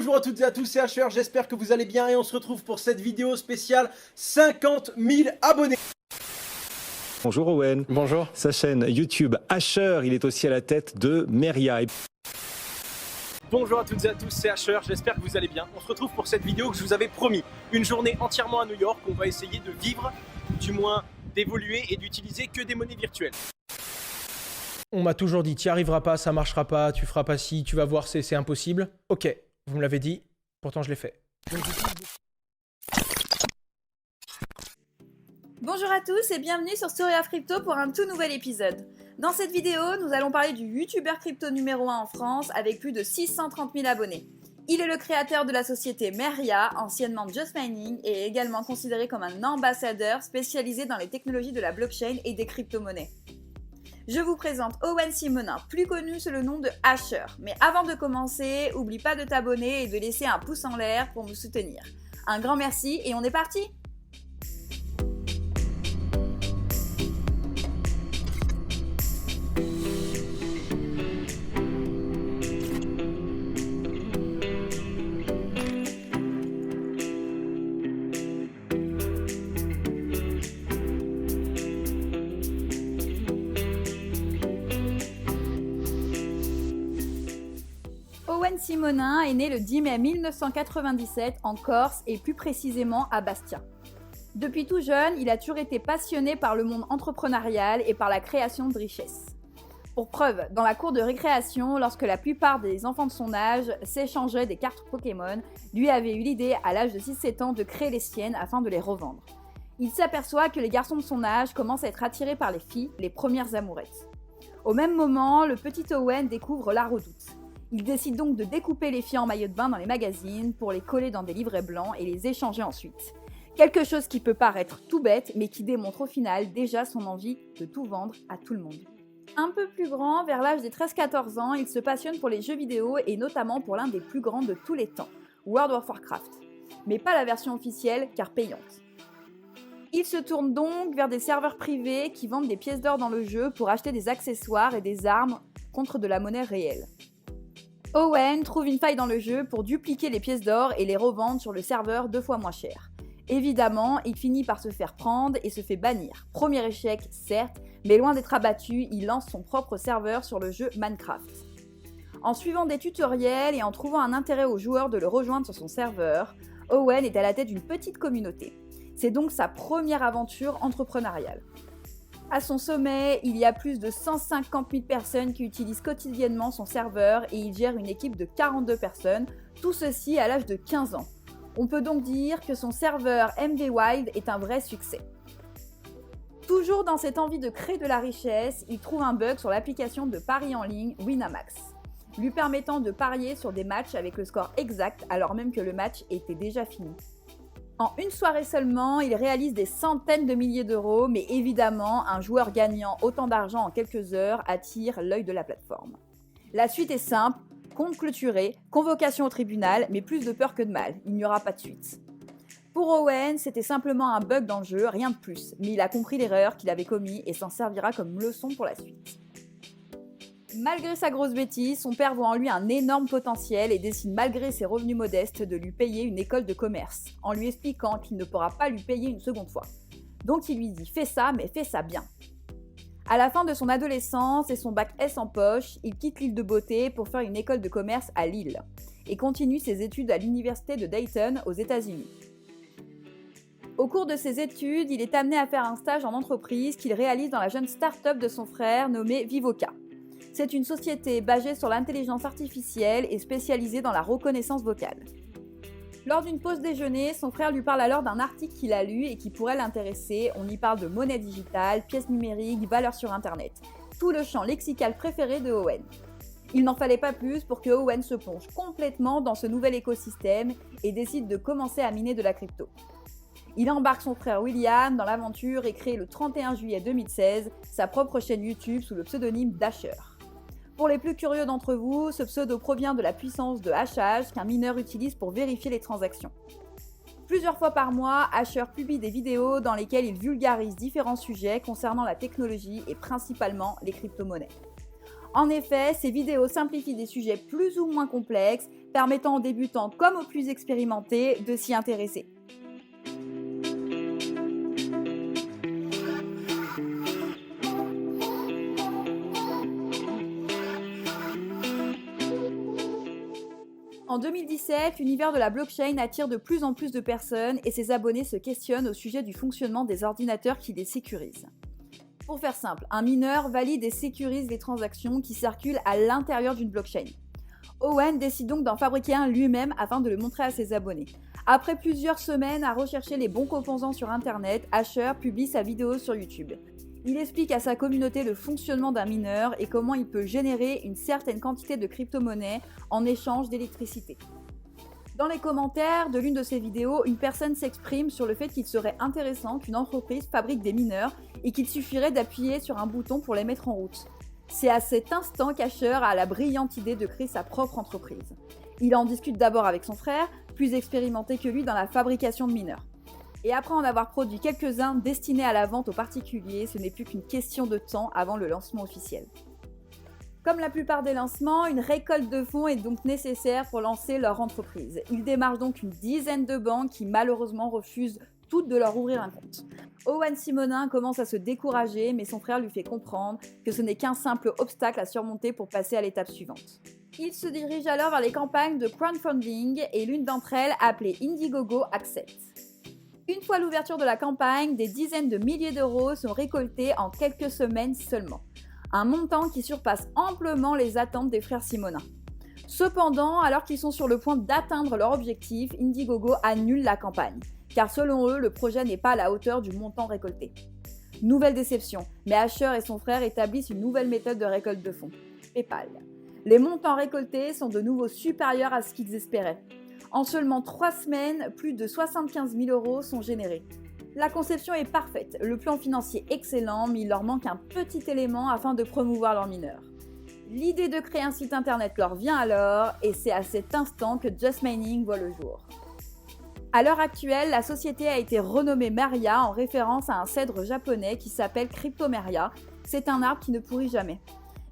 Bonjour à toutes et à tous, c'est HR, j'espère que vous allez bien et on se retrouve pour cette vidéo spéciale 50 000 abonnés. Bonjour Owen. Bonjour. Sa chaîne YouTube Asher, il est aussi à la tête de Meria. Bonjour à toutes et à tous, c'est HR, j'espère que vous allez bien. On se retrouve pour cette vidéo que je vous avais promis. Une journée entièrement à New York, on va essayer de vivre, du moins d'évoluer et d'utiliser que des monnaies virtuelles. On m'a toujours dit, tu n'y arriveras pas, ça marchera pas, tu feras pas ci, tu vas voir, c'est impossible. Ok, vous me l'avez dit, pourtant je l'ai fait. Bonjour à tous et bienvenue sur Story of Crypto pour un tout nouvel épisode. Dans cette vidéo, nous allons parler du youtubeur crypto numéro 1 en France avec plus de 630 000 abonnés. Il est le créateur de la société Meria, anciennement Just Mining, et est également considéré comme un ambassadeur spécialisé dans les technologies de la blockchain et des crypto-monnaies. Je vous présente Owen Simonin, plus connu sous le nom de Asher. Mais avant de commencer, oublie pas de t'abonner et de laisser un pouce en l'air pour me soutenir. Un grand merci et on est parti! Owen Simonin est né le 10 mai 1997 en Corse et plus précisément à Bastia. Depuis tout jeune, il a toujours été passionné par le monde entrepreneurial et par la création de richesses. Pour preuve, dans la cour de récréation, lorsque la plupart des enfants de son âge s'échangeaient des cartes Pokémon, lui avait eu l'idée à l'âge de 6-7 ans de créer les siennes afin de les revendre. Il s'aperçoit que les garçons de son âge commencent à être attirés par les filles, les premières amourettes. Au même moment, le petit Owen découvre la redoute. Il décide donc de découper les filles en maillot de bain dans les magazines pour les coller dans des livrets blancs et les échanger ensuite. Quelque chose qui peut paraître tout bête, mais qui démontre au final déjà son envie de tout vendre à tout le monde. Un peu plus grand, vers l'âge des 13-14 ans, il se passionne pour les jeux vidéo et notamment pour l'un des plus grands de tous les temps, World of Warcraft. Mais pas la version officielle, car payante. Il se tourne donc vers des serveurs privés qui vendent des pièces d'or dans le jeu pour acheter des accessoires et des armes contre de la monnaie réelle. Owen trouve une faille dans le jeu pour dupliquer les pièces d'or et les revendre sur le serveur 2 fois moins cher. Évidemment, il finit par se faire prendre et se fait bannir. Premier échec, certes, mais loin d'être abattu, il lance son propre serveur sur le jeu Minecraft. En suivant des tutoriels et en trouvant un intérêt aux joueurs de le rejoindre sur son serveur, Owen est à la tête d'une petite communauté. C'est donc sa première aventure entrepreneuriale. À son sommet, il y a plus de 150 000 personnes qui utilisent quotidiennement son serveur et il gère une équipe de 42 personnes, tout ceci à l'âge de 15 ans. On peut donc dire que son serveur MV Wild est un vrai succès. Toujours dans cette envie de créer de la richesse, il trouve un bug sur l'application de paris en ligne Winamax, lui permettant de parier sur des matchs avec le score exact alors même que le match était déjà fini. En une soirée seulement, il réalise des centaines de milliers d'euros, mais évidemment, un joueur gagnant autant d'argent en quelques heures attire l'œil de la plateforme. La suite est simple, compte clôturé, convocation au tribunal, mais plus de peur que de mal, il n'y aura pas de suite. Pour Owen, c'était simplement un bug dans le jeu, rien de plus, mais il a compris l'erreur qu'il avait commise et s'en servira comme leçon pour la suite. Malgré sa grosse bêtise, son père voit en lui un énorme potentiel et décide malgré ses revenus modestes de lui payer une école de commerce, en lui expliquant qu'il ne pourra pas lui payer une seconde fois. Donc il lui dit « fais ça, mais fais ça bien ». À la fin de son adolescence et son bac S en poche, il quitte l'île de Beauté pour faire une école de commerce à Lille et continue ses études à l'université de Dayton aux États-Unis. Au cours de ses études, il est amené à faire un stage en entreprise qu'il réalise dans la jeune start-up de son frère nommée Vivoca. C'est une société basée sur l'intelligence artificielle et spécialisée dans la reconnaissance vocale. Lors d'une pause déjeuner, son frère lui parle alors d'un article qu'il a lu et qui pourrait l'intéresser. On y parle de monnaie digitale, pièces numériques, valeurs sur Internet. Tout le champ lexical préféré de Owen. Il n'en fallait pas plus pour que Owen se plonge complètement dans ce nouvel écosystème et décide de commencer à miner de la crypto. Il embarque son frère William dans l'aventure et crée le 31 juillet 2016 sa propre chaîne YouTube sous le pseudonyme d'Asher. Pour les plus curieux d'entre vous, ce pseudo provient de la puissance de hachage qu'un mineur utilise pour vérifier les transactions. Plusieurs fois par mois, Asher publie des vidéos dans lesquelles il vulgarise différents sujets concernant la technologie et principalement les crypto-monnaies. En effet, ces vidéos simplifient des sujets plus ou moins complexes, permettant aux débutants comme aux plus expérimentés de s'y intéresser. En 2017, l'univers de la blockchain attire de plus en plus de personnes et ses abonnés se questionnent au sujet du fonctionnement des ordinateurs qui les sécurisent. Pour faire simple, un mineur valide et sécurise les transactions qui circulent à l'intérieur d'une blockchain. Owen décide donc d'en fabriquer un lui-même afin de le montrer à ses abonnés. Après plusieurs semaines à rechercher les bons composants sur internet, Asher publie sa vidéo sur YouTube. Il explique à sa communauté le fonctionnement d'un mineur et comment il peut générer une certaine quantité de crypto-monnaies en échange d'électricité. Dans les commentaires de l'une de ses vidéos, une personne s'exprime sur le fait qu'il serait intéressant qu'une entreprise fabrique des mineurs et qu'il suffirait d'appuyer sur un bouton pour les mettre en route. C'est à cet instant qu'Asher a la brillante idée de créer sa propre entreprise. Il en discute d'abord avec son frère, plus expérimenté que lui dans la fabrication de mineurs. Et après en avoir produit quelques-uns destinés à la vente aux particuliers, ce n'est plus qu'une question de temps avant le lancement officiel. Comme la plupart des lancements, une récolte de fonds est donc nécessaire pour lancer leur entreprise. Ils démarchent donc une dizaine de banques qui malheureusement refusent toutes de leur ouvrir un compte. Owen Simonin commence à se décourager, mais son frère lui fait comprendre que ce n'est qu'un simple obstacle à surmonter pour passer à l'étape suivante. Il se dirige alors vers les campagnes de crowdfunding et l'une d'entre elles, appelée Indiegogo, accepte. Une fois l'ouverture de la campagne, des dizaines de milliers d'euros sont récoltés en quelques semaines seulement. Un montant qui surpasse amplement les attentes des frères Simonin. Cependant, alors qu'ils sont sur le point d'atteindre leur objectif, Indiegogo annule la campagne, car selon eux, le projet n'est pas à la hauteur du montant récolté. Nouvelle déception, mais Asher et son frère établissent une nouvelle méthode de récolte de fonds, PayPal. Les montants récoltés sont de nouveau supérieurs à ce qu'ils espéraient. En seulement 3 semaines, plus de 75 000 euros sont générés. La conception est parfaite, le plan financier excellent, mais il leur manque un petit élément afin de promouvoir leurs mineurs. L'idée de créer un site internet leur vient alors, et c'est à cet instant que Just Mining voit le jour. À l'heure actuelle, la société a été renommée Meria en référence à un cèdre japonais qui s'appelle Cryptomeria. C'est un arbre qui ne pourrit jamais.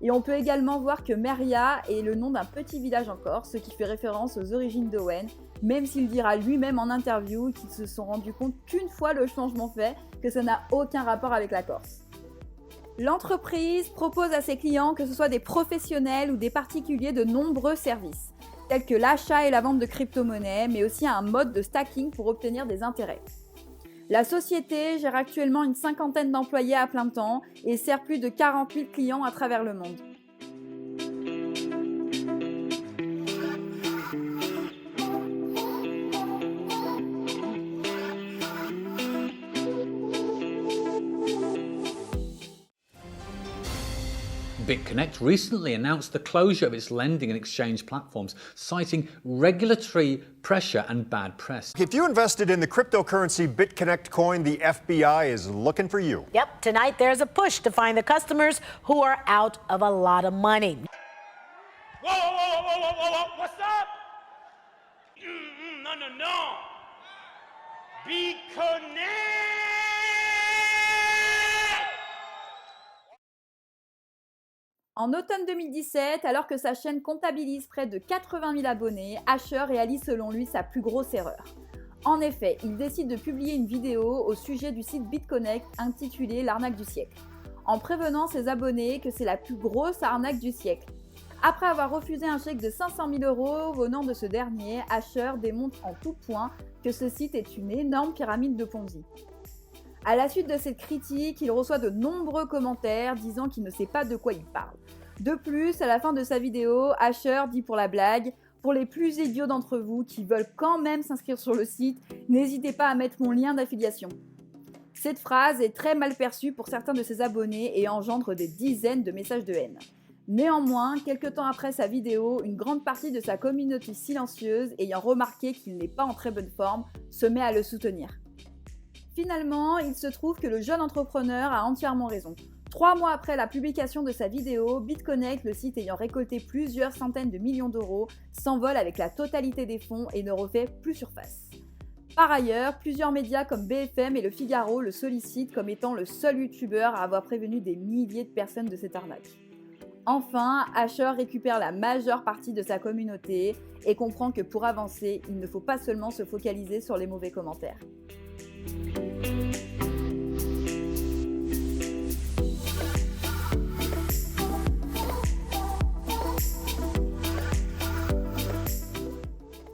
Et on peut également voir que Meria est le nom d'un petit village en Corse, ce qui fait référence aux origines d'Owen, même s'il dira lui-même en interview qu'ils se sont rendus compte qu'une fois le changement fait, que ça n'a aucun rapport avec la Corse. L'entreprise propose à ses clients, que ce soit des professionnels ou des particuliers, de nombreux services, tels que l'achat et la vente de crypto-monnaies, mais aussi un mode de stacking pour obtenir des intérêts. La société gère actuellement une 50aine d'employés à plein temps et sert plus de 40 000 clients à travers le monde. BitConnect recently announced the closure of its lending and exchange platforms, citing regulatory pressure and bad press. If you invested in the cryptocurrency BitConnect coin, the FBI is looking for you. Yep, tonight there's a push to find the customers who are out of a lot of money. Whoa, what's up? No. BitConnect! En automne 2017, alors que sa chaîne comptabilise près de 80 000 abonnés, Asher réalise selon lui sa plus grosse erreur. En effet, il décide de publier une vidéo au sujet du site BitConnect intitulée « L'arnaque du siècle », en prévenant ses abonnés que c'est la plus grosse arnaque du siècle. Après avoir refusé un chèque de 500 000 euros venant de ce dernier, Asher démontre en tout point que ce site est une énorme pyramide de Ponzi. À la suite de cette critique, il reçoit de nombreux commentaires disant qu'il ne sait pas de quoi il parle. De plus, à la fin de sa vidéo, Asher dit pour la blague « Pour les plus idiots d'entre vous qui veulent quand même s'inscrire sur le site, n'hésitez pas à mettre mon lien d'affiliation ». Cette phrase est très mal perçue pour certains de ses abonnés et engendre des dizaines de messages de haine. Néanmoins, quelques temps après sa vidéo, une grande partie de sa communauté silencieuse, ayant remarqué qu'il n'est pas en très bonne forme, se met à le soutenir. Finalement, il se trouve que le jeune entrepreneur a entièrement raison. 3 mois après la publication de sa vidéo, BitConnect, le site ayant récolté plusieurs centaines de millions d'euros, s'envole avec la totalité des fonds et ne refait plus surface. Par ailleurs, plusieurs médias comme BFM et Le Figaro le sollicitent comme étant le seul youtubeur à avoir prévenu des milliers de personnes de cette arnaque. Enfin, Asher récupère la majeure partie de sa communauté et comprend que pour avancer, il ne faut pas seulement se focaliser sur les mauvais commentaires.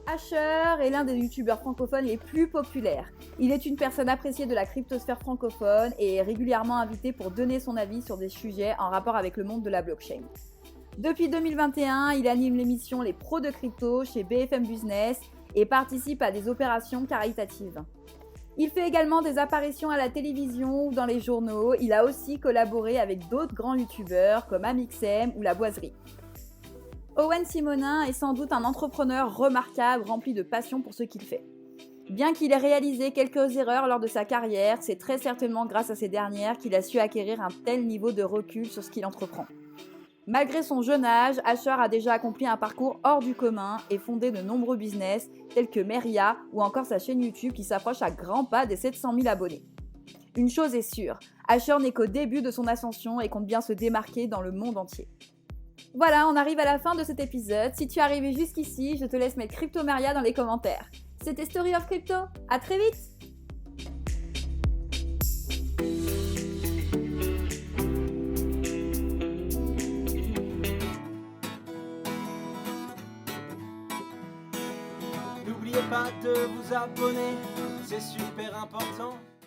Asher est l'un des youtubeurs francophones les plus populaires. Il est une personne appréciée de la cryptosphère francophone et est régulièrement invité pour donner son avis sur des sujets en rapport avec le monde de la blockchain. Depuis 2021, il anime l'émission Les Pros de Crypto chez BFM Business et participe à des opérations caritatives. Il fait également des apparitions à la télévision ou dans les journaux. Il a aussi collaboré avec d'autres grands youtubeurs comme Amixem ou La Boiserie. Owen Simonin est sans doute un entrepreneur remarquable, rempli de passion pour ce qu'il fait. Bien qu'il ait réalisé quelques erreurs lors de sa carrière, c'est très certainement grâce à ces dernières qu'il a su acquérir un tel niveau de recul sur ce qu'il entreprend. Malgré son jeune âge, Asher a déjà accompli un parcours hors du commun et fondé de nombreux business tels que Meria ou encore sa chaîne YouTube qui s'approche à grands pas des 700 000 abonnés. Une chose est sûre, Asher n'est qu'au début de son ascension et compte bien se démarquer dans le monde entier. Voilà, on arrive à la fin de cet épisode. Si tu es arrivé jusqu'ici, je te laisse mettre Cryptomeria dans les commentaires. C'était Story of Crypto, à très vite! N'oubliez pas de vous abonner, c'est super important.